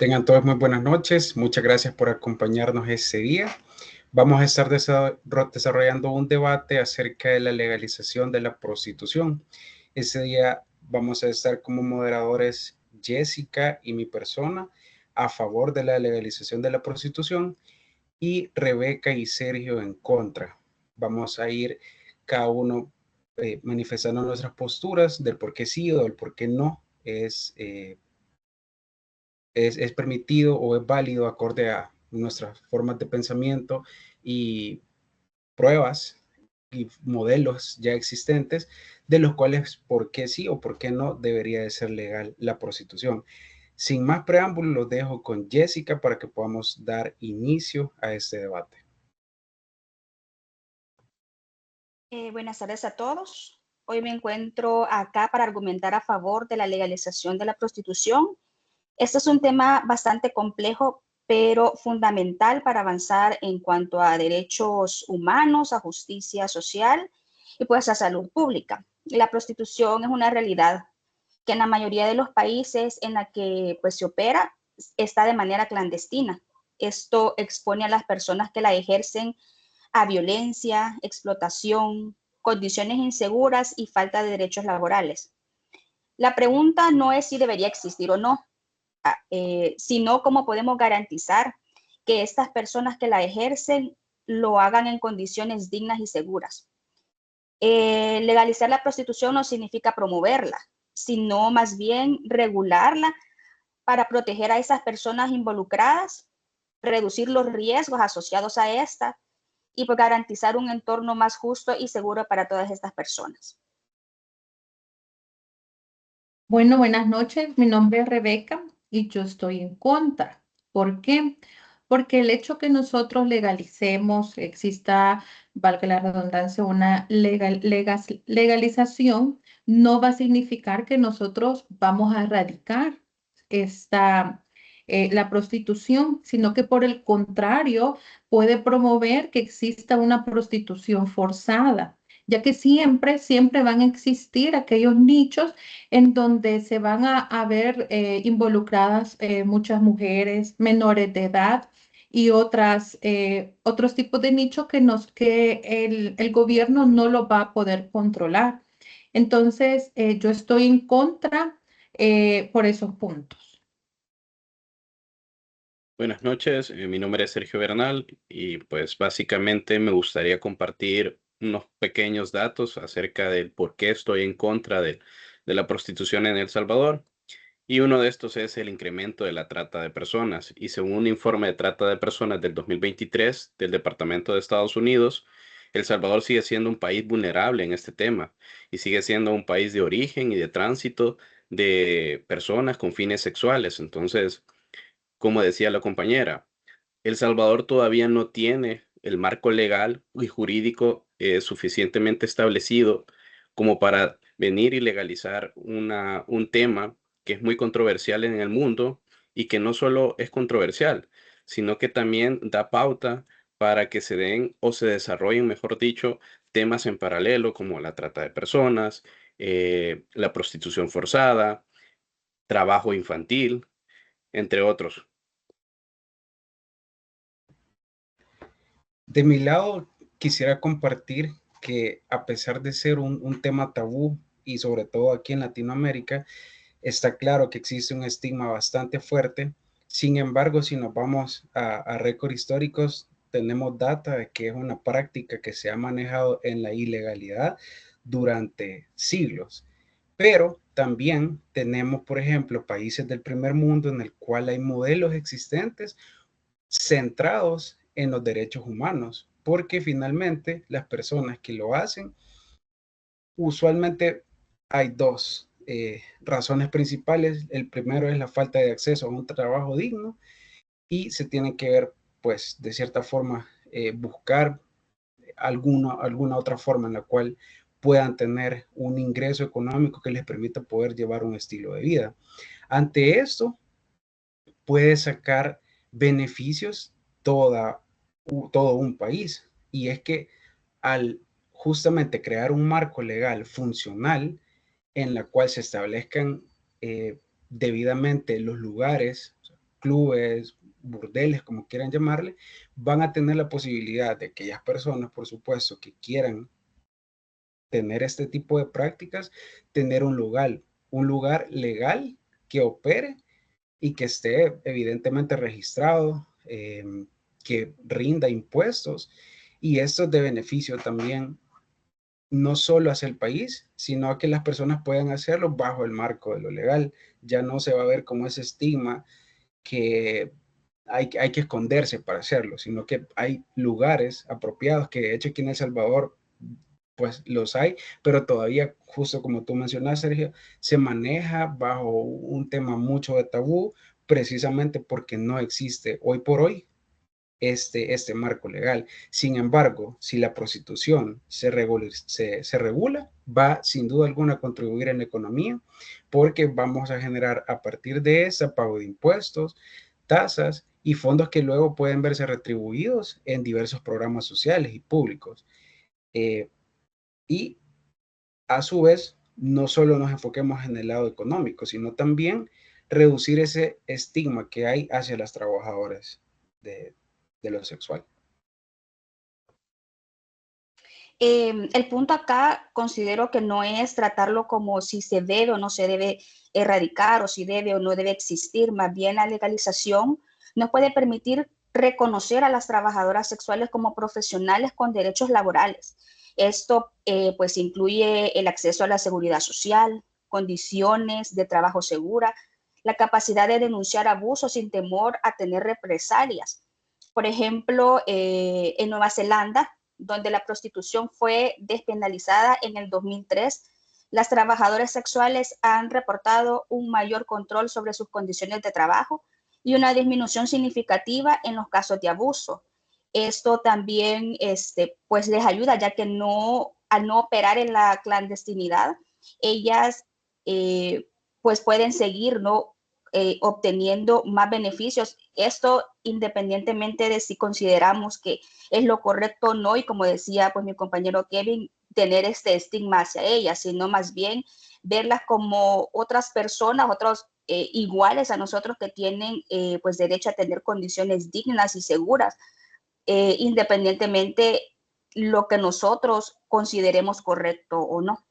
Tengan todos muy buenas noches. Muchas gracias por acompañarnos este día. Vamos a estar desarrollando un debate acerca de la legalización de la prostitución. Este día vamos a estar como moderadores Jessica y mi persona a favor de la legalización de la prostitución y Rebeca y Sergio en contra. Vamos a ir cada uno manifestando nuestras posturas del por qué sí o del por qué no es permitido o es válido acorde a nuestras formas de pensamiento y pruebas y modelos ya existentes de los cuales por qué sí o por qué no debería de ser legal la prostitución. Sin más preámbulos, los dejo con Jessica para que podamos dar inicio a este debate. Buenas tardes a todos. Hoy me encuentro acá para argumentar a favor de la legalización de la prostitución. Este es un tema bastante complejo, pero fundamental para avanzar en cuanto a derechos humanos, a justicia social y pues a salud pública. La prostitución es una realidad que en la mayoría de los países en la que pues se opera está de manera clandestina. Esto expone a las personas que la ejercen a violencia, explotación, condiciones inseguras y falta de derechos laborales. La pregunta no es si debería existir o no, sino cómo podemos garantizar que estas personas que la ejercen lo hagan en condiciones dignas y seguras. Legalizar la prostitución no significa promoverla, sino más bien regularla para proteger a esas personas involucradas, reducir los riesgos asociados a esta y por garantizar un entorno más justo y seguro para todas estas personas. Bueno, buenas noches. Mi nombre es Rebeca y yo estoy en contra. ¿Por qué? Porque el hecho que nosotros legalicemos, exista, valga la redundancia, una legalización, no va a significar que nosotros vamos a erradicar la prostitución, sino que por el contrario puede promover que exista una prostitución forzada, ya que siempre van a existir aquellos nichos en donde se van a ver involucradas muchas mujeres menores de edad y otros tipos de nichos que el gobierno no lo va a poder controlar. Entonces, yo estoy en contra por esos puntos. Buenas noches, mi nombre es Sergio Bernal y pues básicamente me gustaría compartir unos pequeños datos acerca del por qué estoy en contra de la prostitución en El Salvador. Y uno de estos es el incremento de la trata de personas. Y según un informe de trata de personas del 2023 del Departamento de Estados Unidos, El Salvador sigue siendo un país vulnerable en este tema y sigue siendo un país de origen y de tránsito de personas con fines sexuales. Entonces, como decía la compañera, El Salvador todavía no tiene el marco legal y jurídico suficientemente establecido como para venir y legalizar un tema que es muy controversial en el mundo y que no solo es controversial, sino que también da pauta para que se den o se desarrollen, mejor dicho, temas en paralelo como la trata de personas, la prostitución forzada, trabajo infantil, entre otros. De mi lado, quisiera compartir que a pesar de ser un tema tabú y sobre todo aquí en Latinoamérica, está claro que existe un estigma bastante fuerte. Sin embargo, si nos vamos a récords históricos, tenemos data de que es una práctica que se ha manejado en la ilegalidad durante siglos. Pero también tenemos, por ejemplo, países del primer mundo en el cual hay modelos existentes centrados en los derechos humanos, porque finalmente las personas que lo hacen, usualmente hay dos razones principales. El primero es la falta de acceso a un trabajo digno y se tiene que ver, pues, de cierta forma, buscar alguna otra forma en la cual puedan tener un ingreso económico que les permita poder llevar un estilo de vida. Ante esto, puede sacar beneficios todo un país. Y es que al justamente crear un marco legal funcional en la cual se establezcan debidamente los lugares, clubes, burdeles, como quieran llamarle, van a tener la posibilidad de aquellas personas, por supuesto, que quieran tener este tipo de prácticas, tener un lugar legal que opere y que esté evidentemente registrado, que rinda impuestos, y esto es de beneficio también no solo hacia el país, sino a que las personas puedan hacerlo bajo el marco de lo legal. Ya no se va a ver como ese estigma que hay que esconderse para hacerlo, sino que hay lugares apropiados que de hecho aquí en El Salvador pues los hay, pero todavía, justo como tú mencionas, Sergio, se maneja bajo un tema mucho de tabú, precisamente porque no existe hoy por hoy este marco legal. Sin embargo, si la prostitución se regula, va sin duda alguna a contribuir en la economía, porque vamos a generar a partir de esa pago de impuestos, tasas y fondos que luego pueden verse retribuidos en diversos programas sociales y públicos. Y a su vez, no solo nos enfoquemos en el lado económico, sino también reducir ese estigma que hay hacia las trabajadoras de lo sexual. El punto acá considero que no es tratarlo como si se debe o no se debe erradicar o si debe o no debe existir, más bien la legalización nos puede permitir reconocer a las trabajadoras sexuales como profesionales con derechos laborales. Esto pues incluye el acceso a la seguridad social, condiciones de trabajo segura, la capacidad de denunciar abusos sin temor a tener represalias. Por ejemplo, en Nueva Zelanda, donde la prostitución fue despenalizada en el 2003, las trabajadoras sexuales han reportado un mayor control sobre sus condiciones de trabajo y una disminución significativa en los casos de abuso. Esto también pues les ayuda, ya que al no operar en la clandestinidad, ellas pues pueden seguir, ¿no? Obteniendo más beneficios. Esto independientemente de si consideramos que es lo correcto o no, y como decía pues mi compañero Kevin, tener este estigma hacia ellas, sino más bien verlas como otras personas, otros iguales a nosotros que tienen pues derecho a tener condiciones dignas y seguras, independientemente lo que nosotros consideremos correcto o no.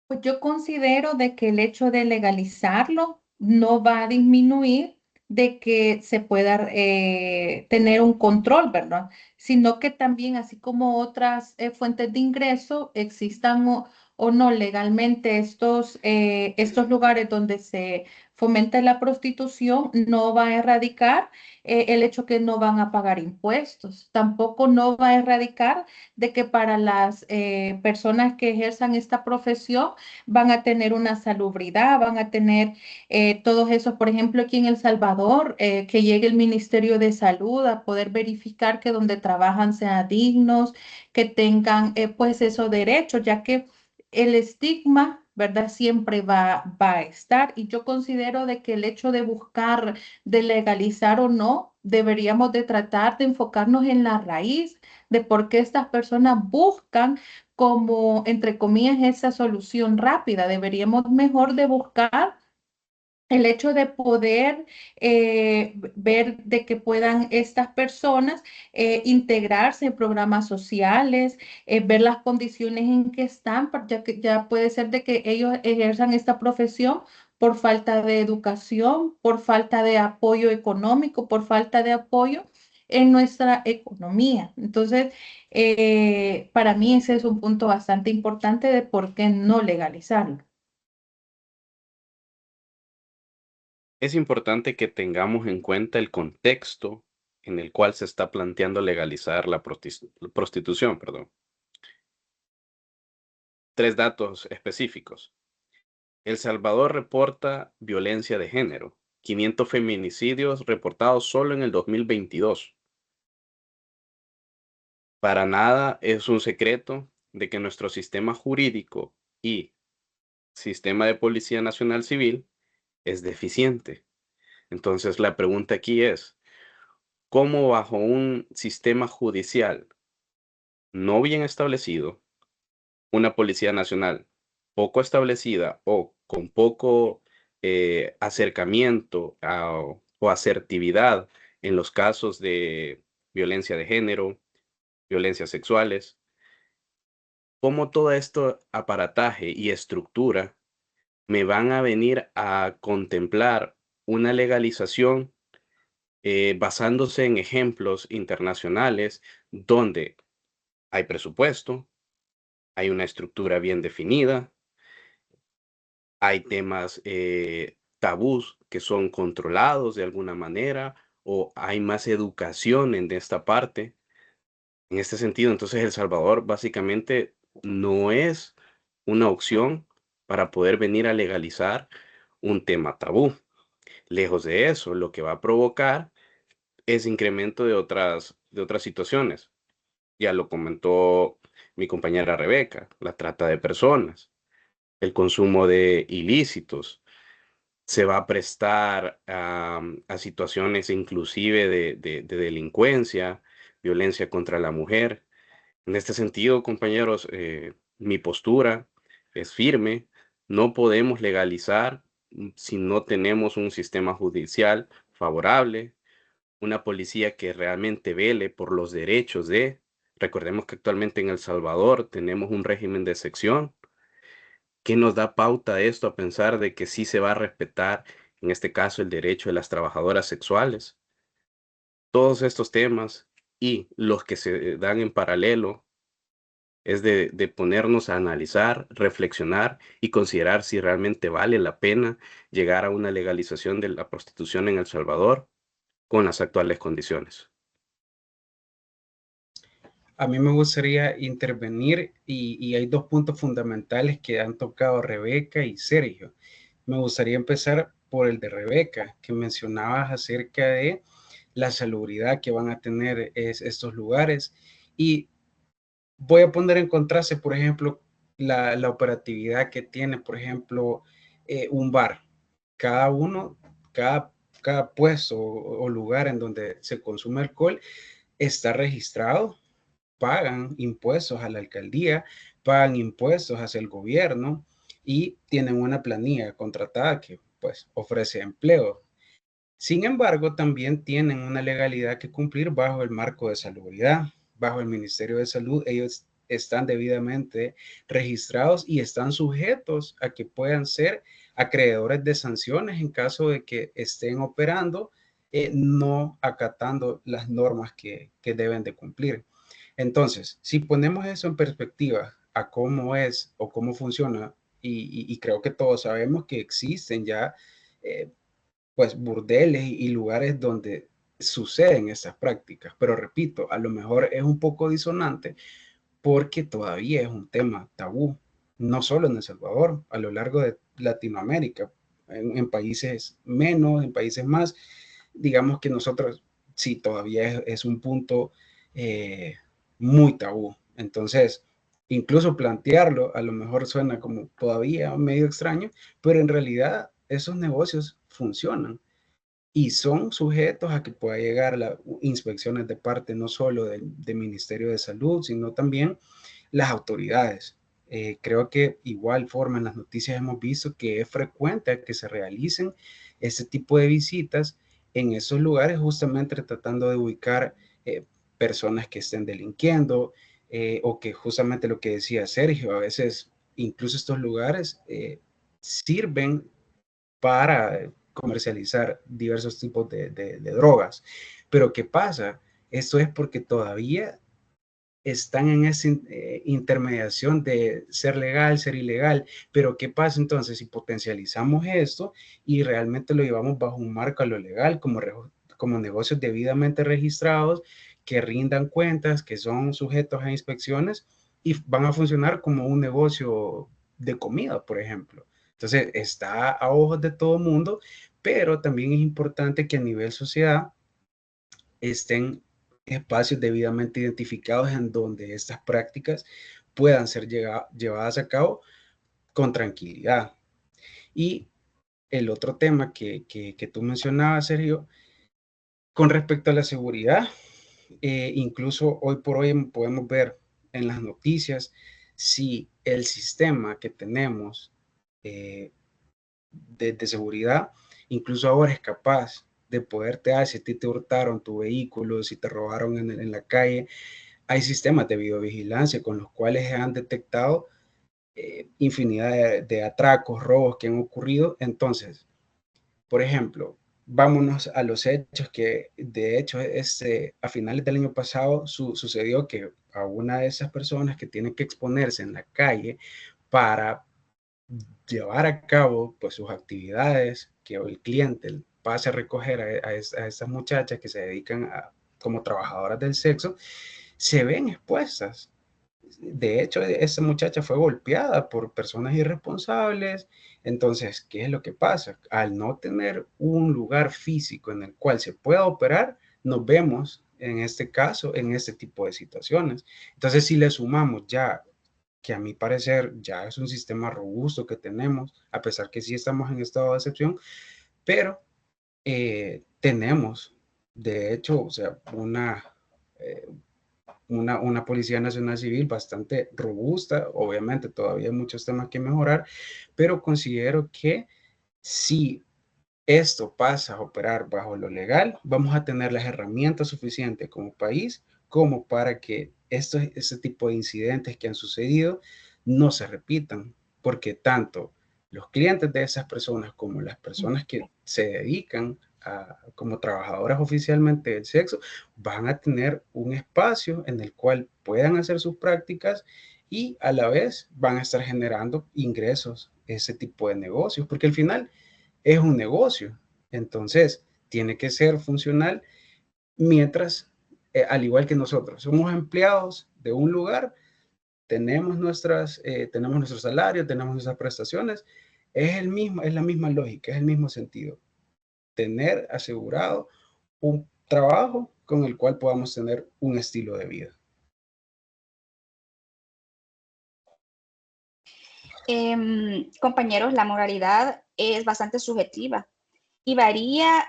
Pues yo considero de que el hecho de legalizarlo no va a disminuir de que se pueda tener un control, ¿verdad? Sino que también, así como otras fuentes de ingreso, existan o no legalmente estos lugares donde se fomenta la prostitución, no va a erradicar el hecho que no van a pagar impuestos. Tampoco no va a erradicar de que para las personas que ejerzan esta profesión, van a tener una salubridad, van a tener todos esos, por ejemplo, aquí en El Salvador, que llegue el Ministerio de Salud a poder verificar que donde trabajan sean dignos, que tengan pues esos derechos, ya que el estigma, ¿verdad? Siempre va a estar, y yo considero de que el hecho de buscar, de legalizar o no, deberíamos de tratar de enfocarnos en la raíz de por qué estas personas buscan como, entre comillas, esa solución rápida. Deberíamos mejor de buscar el hecho de poder ver de que puedan estas personas integrarse en programas sociales, ver las condiciones en que están, ya que ya puede ser de que ellos ejerzan esta profesión por falta de educación, por falta de apoyo económico, por falta de apoyo en nuestra economía. Entonces, para mí ese es un punto bastante importante de por qué no legalizarlo. Es importante que tengamos en cuenta el contexto en el cual se está planteando legalizar la prostitución, perdón. 3 datos específicos. El Salvador reporta violencia de género, 500 feminicidios reportados solo en el 2022. Para nada es un secreto de que nuestro sistema jurídico y sistema de Policía Nacional Civil es deficiente. Entonces, la pregunta aquí es, ¿cómo bajo un sistema judicial no bien establecido, una Policía Nacional poco establecida o con poco acercamiento o asertividad en los casos de violencia de género, violencias sexuales, cómo todo esto aparataje y estructura me van a venir a contemplar una legalización basándose en ejemplos internacionales donde hay presupuesto, hay una estructura bien definida, hay temas tabús que son controlados de alguna manera o hay más educación en esta parte. En este sentido, entonces El Salvador básicamente no es una opción para poder venir a legalizar un tema tabú. Lejos de eso, lo que va a provocar es incremento de otras situaciones. Ya lo comentó mi compañera Rebeca, la trata de personas, el consumo de ilícitos, se va a prestar a situaciones inclusive de delincuencia, violencia contra la mujer. En este sentido, compañeros, mi postura es firme. No podemos legalizar si no tenemos un sistema judicial favorable, una policía que realmente vele por los derechos de. Recordemos que actualmente en El Salvador tenemos un régimen de excepción. ¿Qué nos da pauta esto a pensar de que sí se va a respetar, en este caso, el derecho de las trabajadoras sexuales? Todos estos temas y los que se dan en paralelo es de ponernos a analizar, reflexionar y considerar si realmente vale la pena llegar a una legalización de la prostitución en El Salvador con las actuales condiciones. A mí me gustaría intervenir y hay dos puntos fundamentales que han tocado Rebeca y Sergio. Me gustaría empezar por el de Rebeca, que mencionabas acerca de la salubridad que van a tener estos lugares. Y voy a poner en contraste, por ejemplo, la operatividad que tiene, por ejemplo, un bar. Cada uno, cada, cada puesto o lugar en donde se consume alcohol está registrado, pagan impuestos a la alcaldía, pagan impuestos hacia el gobierno y tienen una planilla contratada que pues ofrece empleo. Sin embargo, también tienen una legalidad que cumplir bajo el marco de salubridad, bajo el Ministerio de Salud. Ellos están debidamente registrados y están sujetos a que puedan ser acreedores de sanciones en caso de que estén operando no acatando las normas que deben de cumplir. Entonces, si ponemos eso en perspectiva a cómo es o cómo funciona, y creo que todos sabemos que existen ya eh, pues burdeles y lugares donde suceden esas prácticas, pero repito, a lo mejor es un poco disonante porque todavía es un tema tabú, no solo en El Salvador, a lo largo de Latinoamérica, en países menos, en países más, digamos que nosotros sí todavía es un punto eh, muy tabú. Entonces, incluso plantearlo a lo mejor suena como todavía medio extraño, pero en realidad esos negocios funcionan y son sujetos a que pueda llegar las inspecciones de parte no solo del Ministerio de Salud, sino también las autoridades. Creo que igual forma en las noticias hemos visto que es frecuente que se realicen este tipo de visitas en esos lugares justamente tratando de ubicar personas que estén delinquiendo o que justamente lo que decía Sergio, a veces incluso estos lugares sirven para comercializar diversos tipos de drogas. Pero ¿qué pasa? Esto es porque todavía están en esa intermediación de ser legal, ser ilegal. Pero ¿qué pasa entonces si potencializamos esto y realmente lo llevamos bajo un marco a lo legal, como negocios debidamente registrados, que rindan cuentas, que son sujetos a inspecciones y van a funcionar como un negocio de comida, por ejemplo? Entonces, está a ojos de todo el mundo, pero también es importante que a nivel sociedad estén espacios debidamente identificados en donde estas prácticas puedan ser llevadas a cabo con tranquilidad. Y el otro tema que tú mencionabas, Sergio, con respecto a la seguridad, incluso hoy por hoy podemos ver en las noticias si el sistema que tenemos de seguridad, incluso ahora es capaz de poderte, si a ti te hurtaron tu vehículo, si te robaron en la calle, hay sistemas de videovigilancia con los cuales han detectado infinidad de atracos, robos que han ocurrido. Entonces, por ejemplo, vámonos a los hechos que de hecho a finales del año pasado sucedió que a una de esas personas que tienen que exponerse en la calle para llevar a cabo pues sus actividades, que el cliente pase a recoger a estas muchachas que se dedican como trabajadoras del sexo, se ven expuestas. De hecho, esa muchacha fue golpeada por personas irresponsables. Entonces, ¿qué es lo que pasa? Al no tener un lugar físico en el cual se pueda operar, nos vemos en este caso, en este tipo de situaciones. Entonces, si le sumamos ya, que a mi parecer ya es un sistema robusto que tenemos, a pesar que sí estamos en estado de excepción, pero tenemos, de hecho, o sea, eh, una Policía Nacional Civil bastante robusta. Obviamente todavía hay muchos temas que mejorar, pero considero que si esto pasa a operar bajo lo legal, vamos a tener las herramientas suficientes como país como para que este tipo de incidentes que han sucedido no se repitan, porque tanto los clientes de esas personas como las personas que se dedican como trabajadoras oficialmente del sexo van a tener un espacio en el cual puedan hacer sus prácticas y a la vez van a estar generando ingresos, ese tipo de negocios, porque al final es un negocio. Entonces, tiene que ser funcional mientras, al igual que nosotros, somos empleados de un lugar, tenemos nuestro salario, tenemos nuestras prestaciones, es la misma lógica, es el mismo sentido. Tener asegurado un trabajo con el cual podamos tener un estilo de vida. Compañeros, la moralidad es bastante subjetiva y varía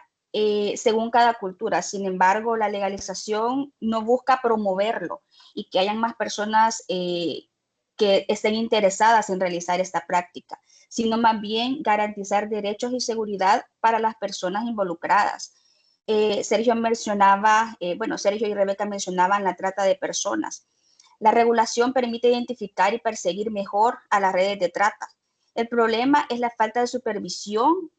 según cada cultura. Sin embargo, la legalización no busca promoverlo y que hayan más personas que estén interesadas en realizar esta práctica, sino más bien garantizar derechos y seguridad para las personas involucradas. Sergio Sergio y Rebeca mencionaban la trata de personas. La regulación permite identificar y perseguir mejor a las redes de trata. El problema es la falta de supervisión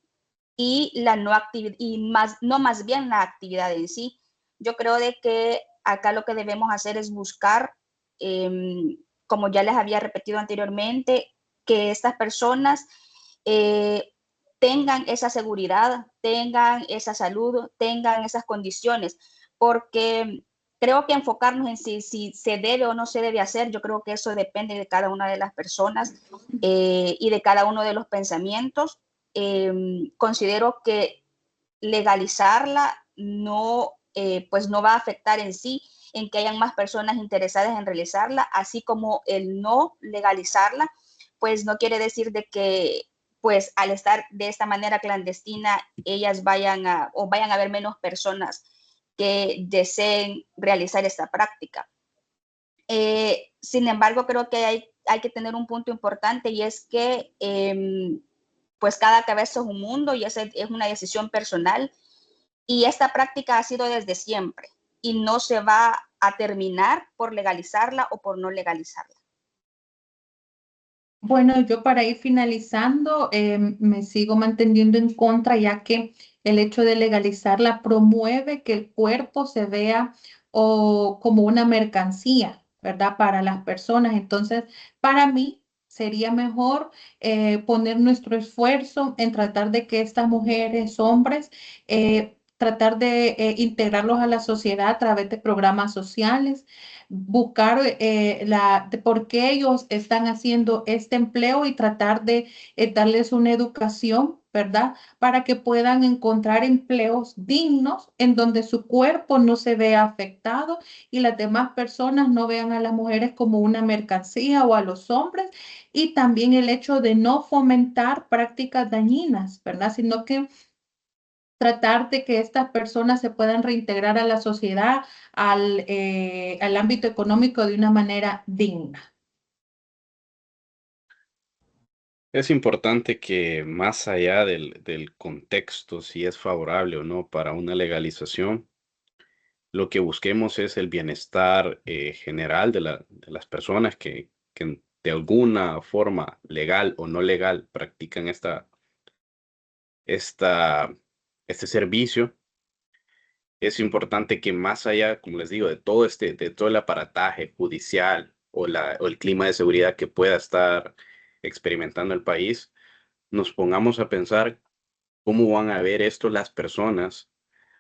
y la no actividad, y más bien la actividad en sí. Yo creo de que acá lo que debemos hacer es buscar, como ya les había repetido anteriormente, que estas personas tengan esa seguridad, tengan esa salud, tengan esas condiciones, porque creo que enfocarnos en si se debe o no se debe hacer, yo creo que eso depende de cada una de las personas y de cada uno de los pensamientos. Considero que legalizarla pues no va a afectar en sí en que hayan más personas interesadas en realizarla, así como el no legalizarla, pues no quiere decir de que pues al estar de esta manera clandestina, ellas vayan a haber menos personas que deseen realizar esta práctica. Sin embargo, creo que hay que tener un punto importante y es que pues cada cabeza es un mundo y es una decisión personal y esta práctica ha sido desde siempre y no se va a terminar por legalizarla o por no legalizarla. Bueno, yo para ir finalizando, me sigo manteniendo en contra, ya que el hecho de legalizarla promueve que el cuerpo se vea como una mercancía, ¿verdad? Para las personas. Entonces, para mí sería mejor poner nuestro esfuerzo en tratar de que estas mujeres, hombres, tratar de integrarlos a la sociedad a través de programas sociales, buscar de por qué ellos están haciendo este empleo y tratar de darles una educación, ¿verdad? Para que puedan encontrar empleos dignos en donde su cuerpo no se vea afectado y las demás personas no vean a las mujeres como una mercancía o a los hombres. Y también el hecho de no fomentar prácticas dañinas, ¿verdad? Sino que tratar de que estas personas se puedan reintegrar a la sociedad, al ámbito económico de una manera digna. Es importante que más allá del contexto, si es favorable o no para una legalización, lo que busquemos es el bienestar general de las personas que de alguna forma legal o no legal practican esta, este servicio. Es importante que más allá, como les digo, de todo el aparataje judicial o el clima de seguridad que pueda estar experimentando el país, nos pongamos a pensar cómo van a ver esto las personas,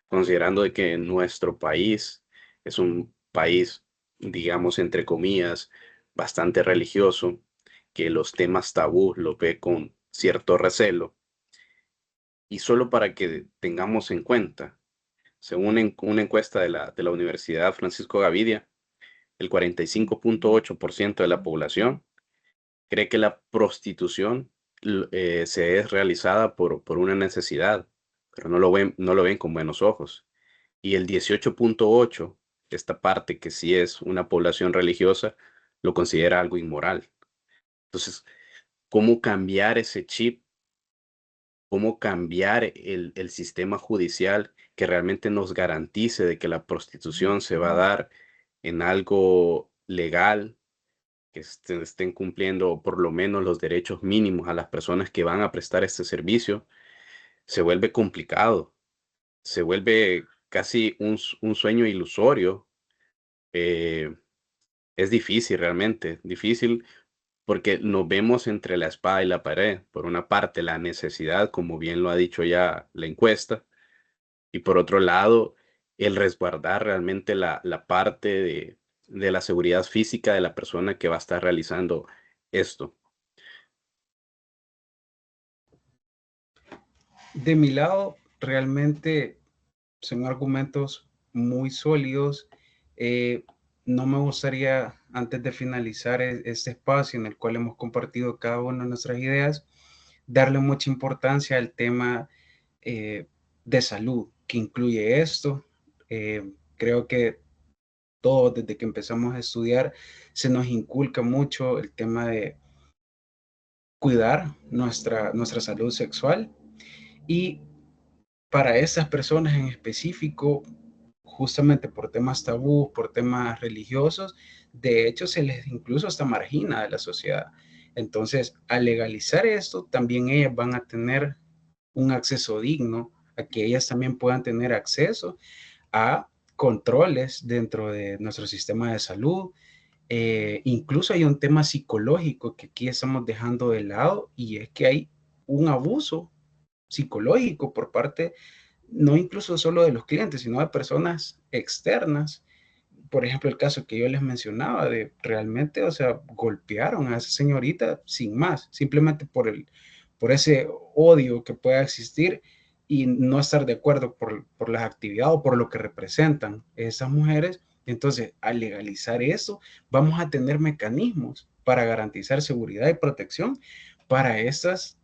considerando de que nuestro país es un país, digamos, entre comillas, bastante religioso, que los temas tabú lo ve con cierto recelo. Y solo para que tengamos en cuenta, según una encuesta de la Universidad Francisco Gavidia, el 45.8% de la población cree que la prostitución se es realizada por una necesidad, pero no lo ven con buenos ojos. Y el 18.8%, esta parte que sí es una población religiosa, lo considera algo inmoral. Entonces, ¿cómo cambiar ese chip? ¿Cómo cambiar el sistema judicial que realmente nos garantice de que la prostitución se va a dar en algo legal, que estén cumpliendo por lo menos los derechos mínimos a las personas que van a prestar este servicio? Se vuelve complicado, se vuelve casi un sueño ilusorio. eh, es difícil realmente, difícil porque nos vemos entre la espada y la pared. Por una parte, la necesidad, como bien lo ha dicho ya la encuesta, y por otro lado, el resguardar realmente la parte de la seguridad física de la persona que va a estar realizando esto. De mi lado, realmente son argumentos muy sólidos. Eh, no me gustaría, antes de finalizar este espacio en el cual hemos compartido cada una de nuestras ideas, darle mucha importancia al tema de salud que incluye esto. Creo que todos, desde que empezamos a estudiar, se nos inculca mucho el tema de cuidar nuestra salud sexual, y para esas personas en específico, justamente por temas tabú, por temas religiosos, de hecho se les incluso hasta margina de la sociedad. Entonces, al legalizar esto, también ellas van a tener un acceso digno, a que ellas también puedan tener acceso a controles dentro de nuestro sistema de salud. Incluso hay un tema psicológico que aquí estamos dejando de lado, y es que hay un abuso psicológico por parte, no incluso solo de los clientes, sino de personas externas. Por ejemplo, el caso que yo les mencionaba de realmente, o sea, golpearon a esa señorita sin más, simplemente por ese odio que pueda existir y no estar de acuerdo por las actividades o por lo que representan esas mujeres. Entonces, al legalizar eso, vamos a tener mecanismos para garantizar seguridad y protección para estas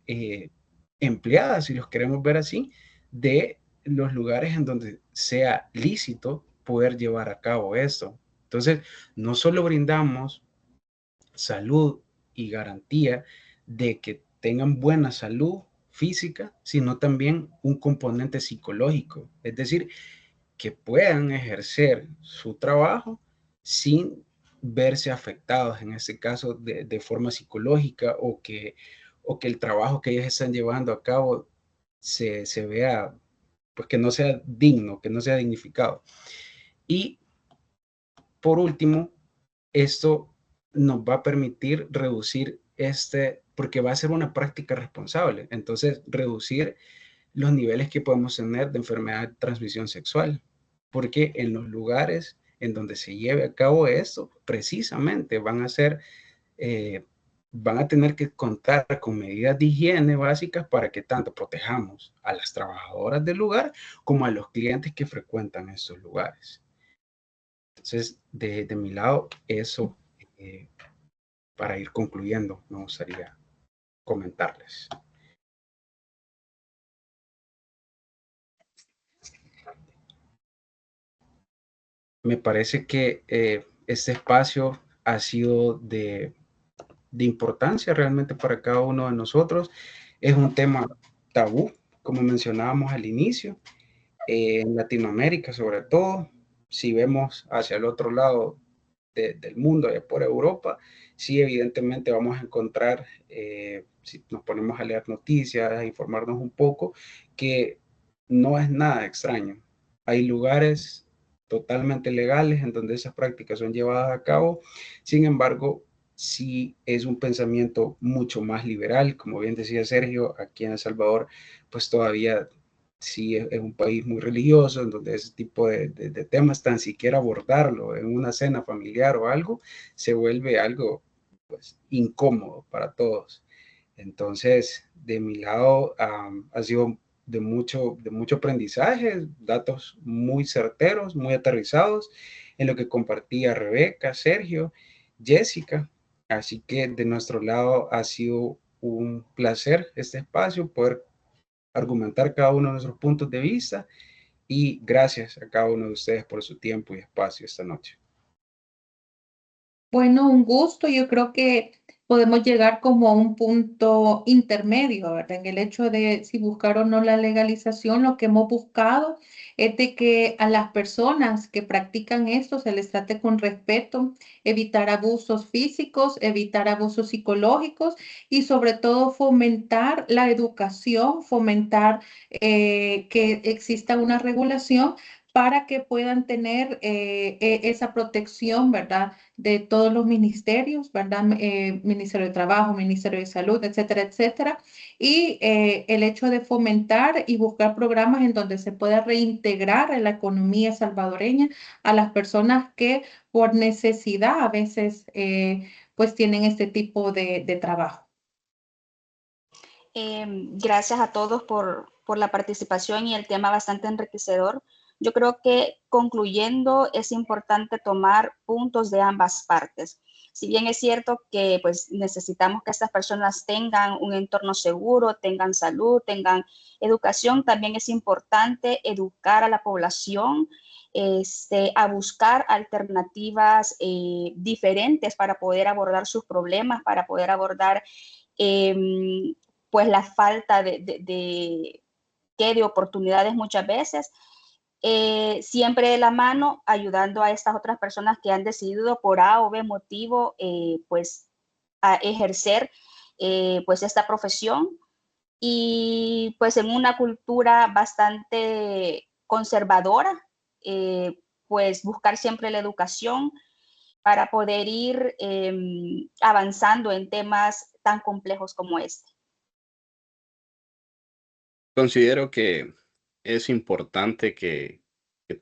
empleadas, si los queremos ver así, de los lugares en donde sea lícito poder llevar a cabo esto. Entonces, no solo brindamos salud y garantía de que tengan buena salud física, sino también un componente psicológico, es decir, que puedan ejercer su trabajo sin verse afectados, en este caso, de forma psicológica, o que el trabajo que ellos están llevando a cabo se vea, pues que no sea digno, que no sea dignificado. Y por último, esto nos va a permitir reducir porque va a ser una práctica responsable, entonces reducir los niveles que podemos tener de enfermedad de transmisión sexual, porque en los lugares en donde se lleve a cabo esto, precisamente eh, van a tener que contar con medidas de higiene básicas para que tanto protejamos a las trabajadoras del lugar como a los clientes que frecuentan estos lugares. Entonces, de mi lado, eso, eh, para ir concluyendo, me gustaría comentarles. Me parece que este espacio ha sido de de importancia realmente para cada uno de nosotros. Es un tema tabú, como mencionábamos al inicio, en Latinoamérica sobre todo. Si vemos hacia el otro lado del mundo, allá por Europa, sí, evidentemente vamos a encontrar, si nos ponemos a leer noticias, a informarnos un poco, que no es nada extraño. Hay lugares totalmente legales en donde esas prácticas son llevadas a cabo. Sin embargo, sí es un pensamiento mucho más liberal. Como bien decía Sergio, aquí en El Salvador, pues todavía sí es un país muy religioso, en donde ese tipo de temas, tan siquiera abordarlo en una cena familiar o algo, se vuelve algo pues incómodo para todos. Entonces, de mi lado, ha sido de mucho aprendizaje, datos muy certeros, muy aterrizados en lo que compartía Rebeca, Sergio, Jessica. Así que de nuestro lado ha sido un placer este espacio, poder argumentar cada uno de nuestros puntos de vista, y gracias a cada uno de ustedes por su tiempo y espacio esta noche. Bueno, un gusto. Yo creo que podemos llegar como a un punto intermedio, ¿verdad? En el hecho de si buscar o no la legalización, lo que hemos buscado es de que a las personas que practican esto se les trate con respeto, evitar abusos físicos, evitar abusos psicológicos y sobre todo fomentar la educación, fomentar que exista una regulación para que puedan tener esa protección, ¿verdad? De todos los ministerios, ¿verdad? Ministerio de Trabajo, Ministerio de Salud, etcétera, etcétera. Y el hecho de fomentar y buscar programas en donde se pueda reintegrar en la economía salvadoreña a las personas que por necesidad a veces pues tienen este tipo de trabajo. Gracias a todos por la participación y el tema bastante enriquecedor. Yo creo que concluyendo es importante tomar puntos de ambas partes. Si bien es cierto que pues necesitamos que estas personas tengan un entorno seguro, tengan salud, tengan educación, también es importante educar a la población a buscar alternativas diferentes para poder abordar sus problemas, para poder abordar pues la falta de oportunidades muchas veces, siempre de la mano ayudando a estas otras personas que han decidido por A o B motivo pues a ejercer pues esta profesión, y pues en una cultura bastante conservadora, pues buscar siempre la educación para poder ir avanzando en temas tan complejos como este. Considero que es importante que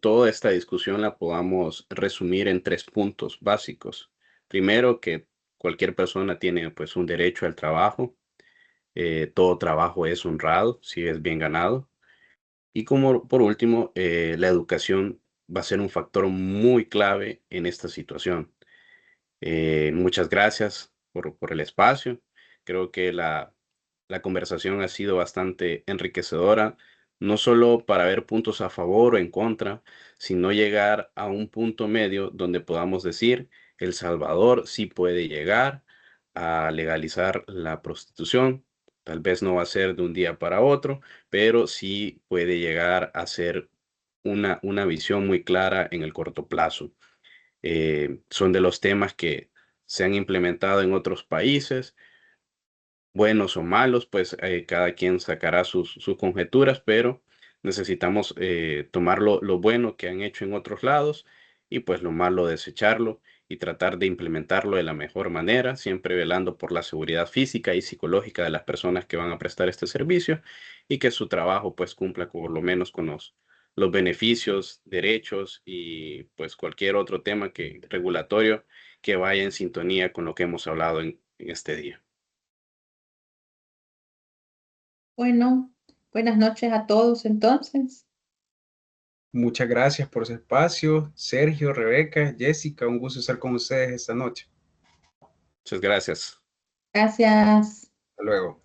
toda esta discusión la podamos resumir en 3 puntos básicos. Primero, que cualquier persona tiene pues un derecho al trabajo. Todo trabajo es honrado si es bien ganado. Y como por último, la educación va a ser un factor muy clave en esta situación. Muchas gracias por el espacio. Creo que la conversación ha sido bastante enriquecedora, no solo para ver puntos a favor o en contra, sino llegar a un punto medio donde podamos decir, El Salvador sí puede llegar a legalizar la prostitución. Tal vez no va a ser de un día para otro, pero sí puede llegar a ser una visión muy clara en el corto plazo. Son de los temas que se han implementado en otros países, buenos o malos, pues cada quien sacará sus conjeturas, pero necesitamos tomar lo bueno que han hecho en otros lados y pues lo malo desecharlo y tratar de implementarlo de la mejor manera, siempre velando por la seguridad física y psicológica de las personas que van a prestar este servicio y que su trabajo pues cumpla por lo menos con los beneficios, derechos y pues cualquier otro tema regulatorio que vaya en sintonía con lo que hemos hablado en este día. Bueno, buenas noches a todos entonces. Muchas gracias por su espacio, Sergio, Rebeca, Jessica, un gusto estar con ustedes esta noche. Muchas gracias. Gracias. Hasta luego.